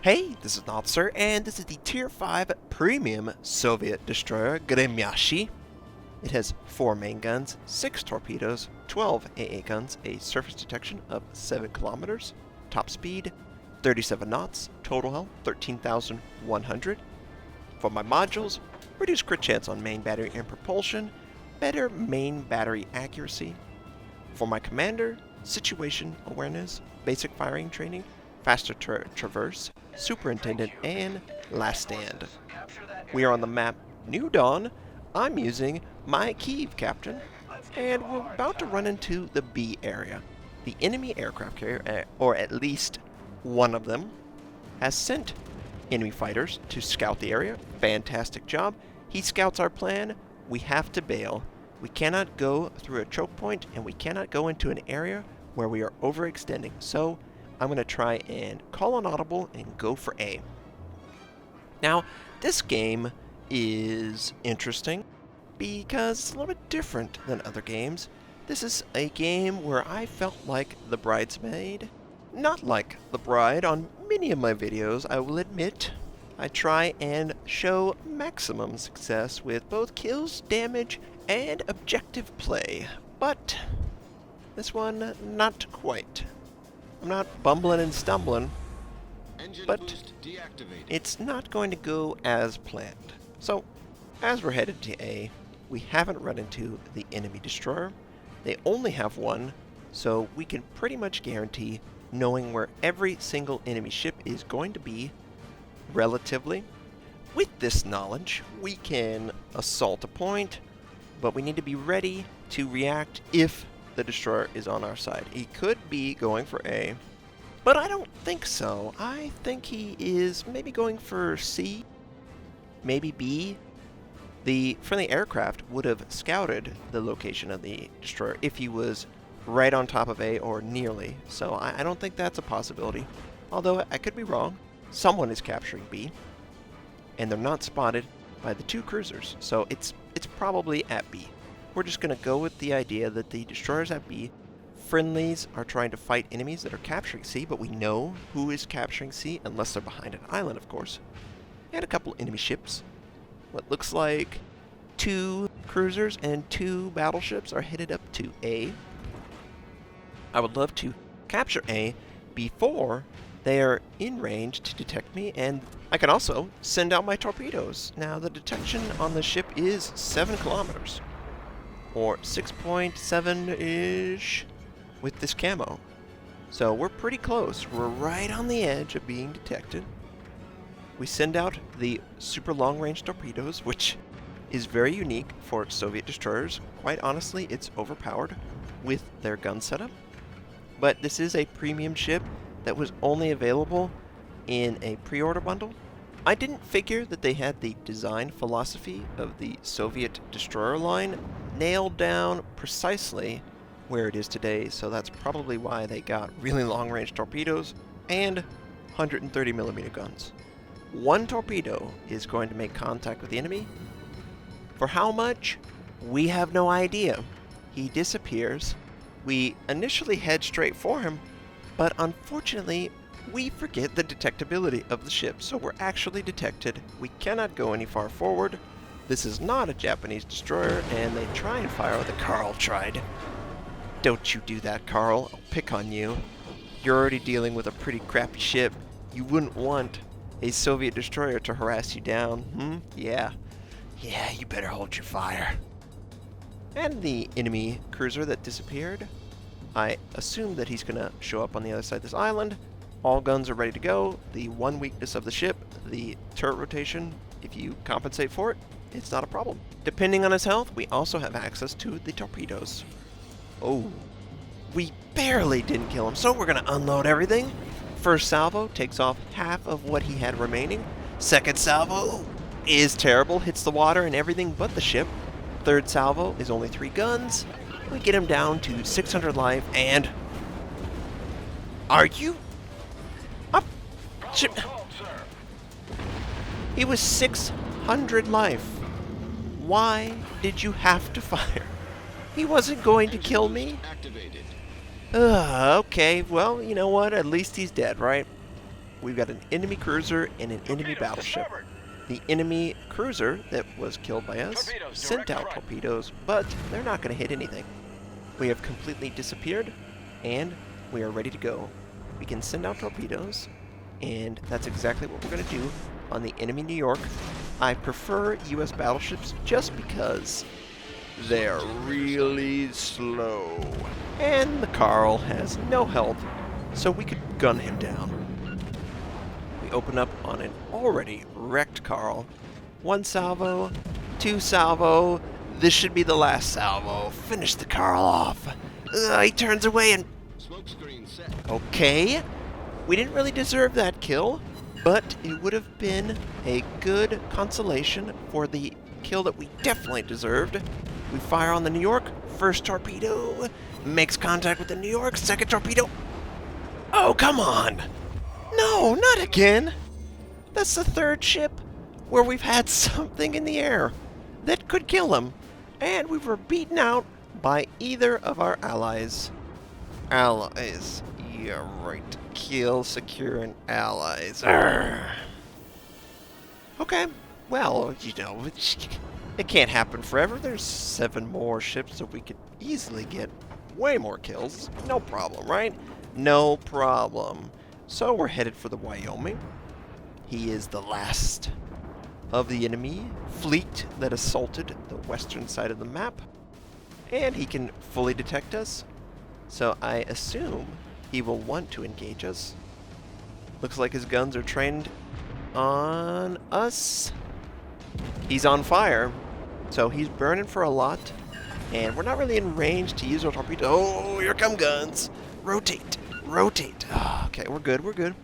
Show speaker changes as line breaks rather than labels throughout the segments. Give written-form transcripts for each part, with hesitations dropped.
Hey, this is Notser, and this is the Tier 5 Premium Soviet destroyer Gremyashchy. It has 4 main guns, 6 torpedoes, 12 AA guns, a surface detection of 7 kilometers, top speed 37 knots, total health 13,100. For my modules, reduced crit chance on main battery and propulsion, better main battery accuracy. For my commander, situation awareness, basic firing training, faster traverse, superintendent, and last stand. We are on the map New Dawn. I'm using my Kyiv captain, and we're about to run into the B area. The enemy aircraft carrier, or at least one of them, has sent enemy fighters to scout the area. Fantastic job. He scouts our plan. We have to bail. We cannot go through a choke point, and we cannot go into an area where we are overextending. So I'm going to try and call an audible and go for A. Now, this game is interesting because it's a little bit different than other games. This is a game where I felt like the Bridesmaid, not like the bride. On many of my videos, I will admit, I try and show maximum success with both kills, damage, and objective play. But this one, not quite. I'm not bumbling and stumbling, but it's not going to go as planned. So, as we're headed to A, we haven't run into the enemy destroyer. They only have one, so we can pretty much guarantee knowing where every single enemy ship is going to be relatively. With this knowledge, we can assault a point, but we need to be ready to react if the destroyer is on our side. He could be going for A, but I don't think so. I think he is maybe going for C, maybe B. The friendly aircraft would have scouted the location of the destroyer if he was right on top of A or nearly, so I don't think that's a possibility. Although I could be wrong. Someone is capturing B, and they're not spotted by the 2 cruisers, so it's probably at B. We're just going to go with the idea that the destroyer's at B. Friendlies are trying to fight enemies that are capturing C, but we know who is capturing C, unless they're behind an island, of course. And a couple enemy ships. What looks like 2 cruisers and 2 battleships are headed up to A. I would love to capture A before they are in range to detect me, and I can also send out my torpedoes. Now, the detection on the ship is 7 kilometers. Or 6.7-ish with this camo. So we're pretty close. We're right on the edge of being detected. We send out the super long-range torpedoes, which is very unique for Soviet destroyers. Quite honestly, it's overpowered with their gun setup. But this is a premium ship that was only available in a pre-order bundle. I didn't figure that they had the design philosophy of the Soviet destroyer line nailed down precisely where it is today, so that's probably why they got really long-range torpedoes and 130mm guns. 1 torpedo is going to make contact with the enemy. For how much? We have no idea. He disappears. We initially head straight for him, but unfortunately, we forget the detectability of the ship, so we're actually detected. We cannot go any far forward. This is not a Japanese destroyer, and they try and fire. The Carl tried. Don't you do that, Carl. I'll pick on you. You're already dealing with a pretty crappy ship. You wouldn't want a Soviet destroyer to harass you down, Yeah. Yeah, you better hold your fire. And the enemy cruiser that disappeared, I assume that he's going to show up on the other side of this island. All guns are ready to go. The one weakness of the ship, the turret rotation, if you compensate for it, it's not a problem. Depending on his health, we also have access to the torpedoes. Oh, we barely didn't kill him, so we're going to unload everything. First salvo takes off half of what he had remaining. Second salvo is terrible, hits the water and everything but the ship. Third salvo is only 3 guns. We get him down to 600 life, and... Are you... Up? He was 600 life. Why did you have to fire? He wasn't going to kill me. Okay, well, you know what? At least he's dead, right? we've got an enemy cruiser and an enemy battleship. The enemy cruiser that was killed by us sent out torpedoes, but they're not going to hit anything. We have completely disappeared, and we are ready to go. We can send out torpedoes, and that's exactly what we're going to do on the enemy New York. I prefer US battleships just because they're really slow. And the Carl has no health, so we could gun him down. We open up on an already wrecked Carl. 1 salvo, 2 salvo. This should be the last salvo. Finish the Carl off. He turns away and... Okay. We didn't really deserve that kill, but it would have been a good consolation for the kill that we definitely deserved. We fire on the New York. First torpedo makes contact with the New York. Second torpedo. Oh, come on. No, not again. That's the third ship where we've had something in the air that could kill him. And we were beaten out by either of our allies. Allies. Yeah, right. Kill, secure, and allies. Arrgh. Okay. Well, you know, it can't happen forever. There's 7 more ships that we could easily get way more kills. No problem, right? No problem. So we're headed for the Wyoming. He is the last of the enemy fleet that assaulted the western side of the map. And he can fully detect us. So I assume he will want to engage us. Looks like his guns are trained on us. He's on fire. So he's burning for a lot. And we're not really in range to use our torpedo. Oh, here come guns. Rotate. Rotate. Oh, okay, we're good. We're good.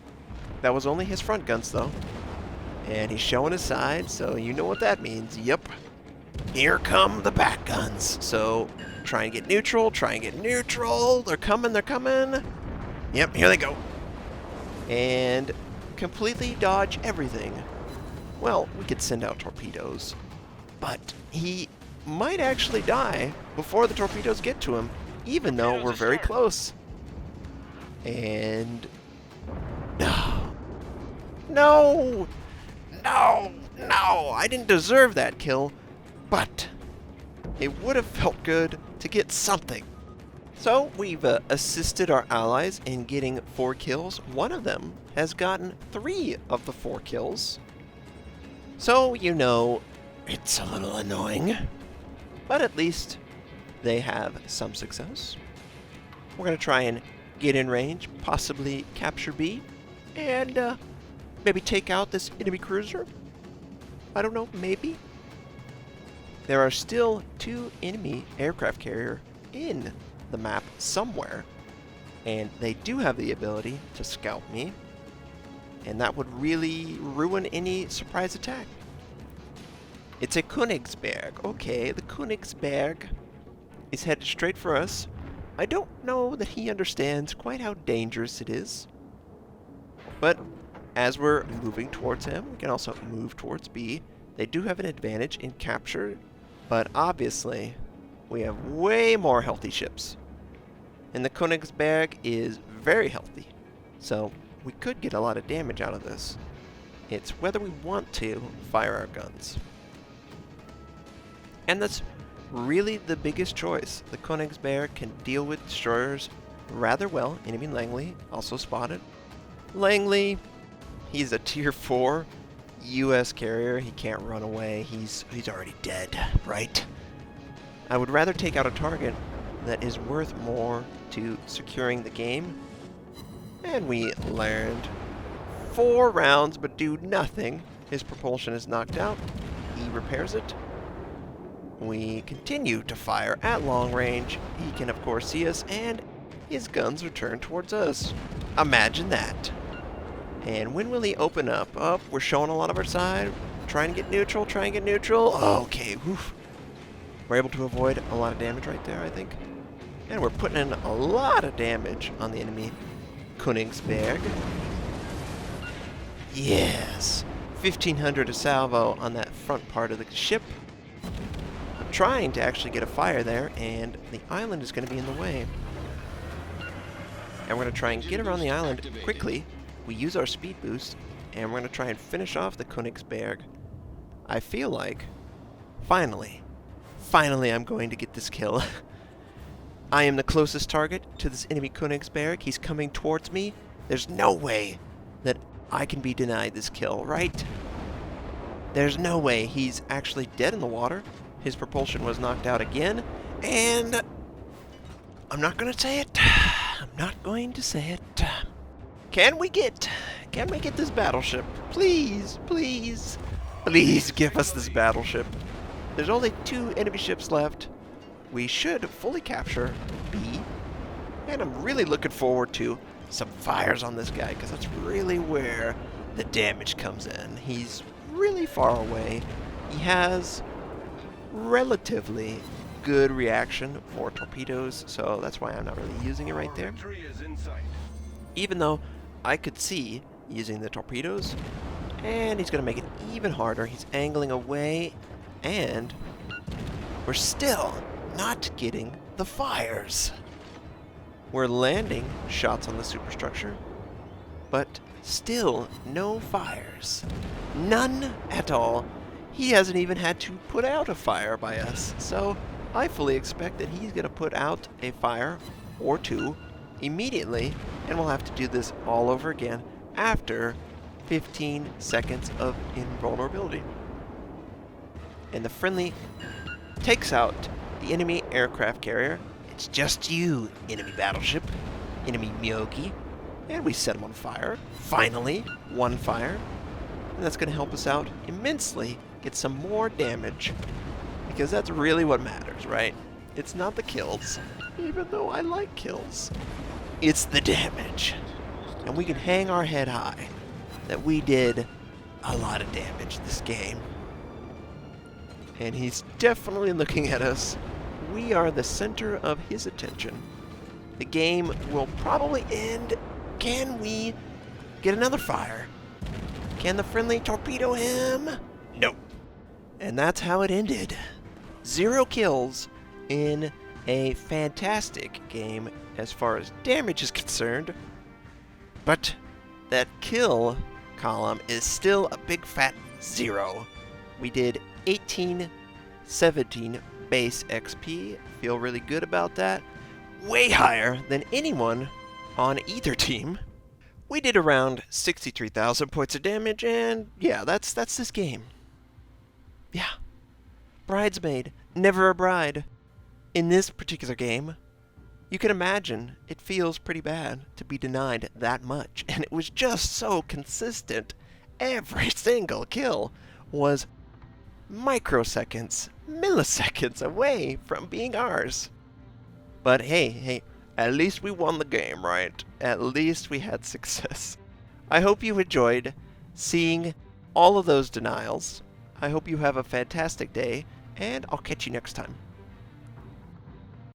That was only his front guns, though. And he's showing his side, so you know what that means. Yep. Here come the back guns. So try and get neutral. Try and get neutral. They're coming. They're coming. Yep, here they go. And completely dodge everything. Well, we could send out torpedoes. But he might actually die before the torpedoes get to him, even though we're very close. And... No! No! No! No! I didn't deserve that kill, but it would have felt good to get something. So we've assisted our allies in getting 4 kills. One of them has gotten 3 of the 4 kills. So, you know, it's a little annoying, but at least they have some success. We're going to try and get in range, possibly capture B, and maybe take out this enemy cruiser. I don't know, maybe. There are still 2 enemy aircraft carrier in the map somewhere, and they do have the ability to scout me, and that would really ruin any surprise attack. It's a Königsberg. Okay, the Königsberg is headed straight for us. I don't know that he understands quite how dangerous it is. But as we're moving towards him, we can also move towards B. They do have an advantage in capture, but obviously we have way more healthy ships. And the Königsberg is very healthy, so we could get a lot of damage out of this. It's whether we want to fire our guns. And that's really the biggest choice. The Königsberg can deal with destroyers rather well. Enemy Langley also spotted. Langley, he's a tier 4 US carrier. He can't run away. He's already dead, right? I would rather take out a target that is worth more to securing the game. And we learned 4 rounds but do nothing. His propulsion is knocked out. He repairs it. We continue to fire at long range. He can of course see us, and his guns are turned towards us. Imagine that. And when will he open up? Oh, we're showing a lot of our side. Try and get neutral, try and get neutral. Okay, whew. We're able to avoid a lot of damage right there, I think. And we're putting in a lot of damage on the enemy Königsberg. Yes. 1,500 a salvo on that front part of the ship. Trying to actually get a fire there, and the island is going to be in the way. And we're going to try and get around the island quickly we use our speed boost, and we're going to try and finish off the Königsberg. I feel like, finally, I'm going to get this kill. I am the closest target to this enemy Königsberg. He's coming towards me. There's no way that I can be denied this kill, right? There's no way. He's actually dead in the water. His propulsion was knocked out again, and I'm not going to say it. I'm not going to say it. Can we get this battleship? Please, please, please give us this battleship. There's only 2 enemy ships left. We should fully capture B, and I'm really looking forward to some fires on this guy, because that's really where the damage comes in. He's really far away. He has relatively good reaction for torpedoes, so that's why I'm not really using it right there. Even though I could see using the torpedoes, and he's going to make it even harder. He's angling away, and we're still not getting the fires. We're landing shots on the superstructure, but still no fires. None at all. He hasn't even had to put out a fire by us, so I fully expect that he's going to put out a fire or 2 immediately, and we'll have to do this all over again after 15 seconds of invulnerability. And the friendly takes out the enemy aircraft carrier. It's just you, enemy battleship, enemy Myoki. And we set him on fire. Finally, 1 fire. And that's going to help us out immensely, get some more damage, because that's really what matters, right? It's not the kills, even though I like kills. It's the damage. And we can hang our head high that we did a lot of damage this game. And he's definitely looking at us. We are the center of his attention. The game will probably end. Can we get another fire? Can the friendly torpedo him? No. And that's how it ended. 0 kills in a fantastic game as far as damage is concerned. But that kill column is still a big fat 0. We did 1817 base XP. Feel really good about that. Way higher than anyone on either team. We did around 63,000 points of damage, and yeah, that's this game. Yeah. Bridesmaid, never a bride. In this particular game, you can imagine it feels pretty bad to be denied that much, and it was just so consistent. Every single kill was microseconds, milliseconds away from being ours. But hey, at least we won the game, right? At least we had success. I hope you enjoyed seeing all of those denials. I hope you have a fantastic day, and I'll catch you next time.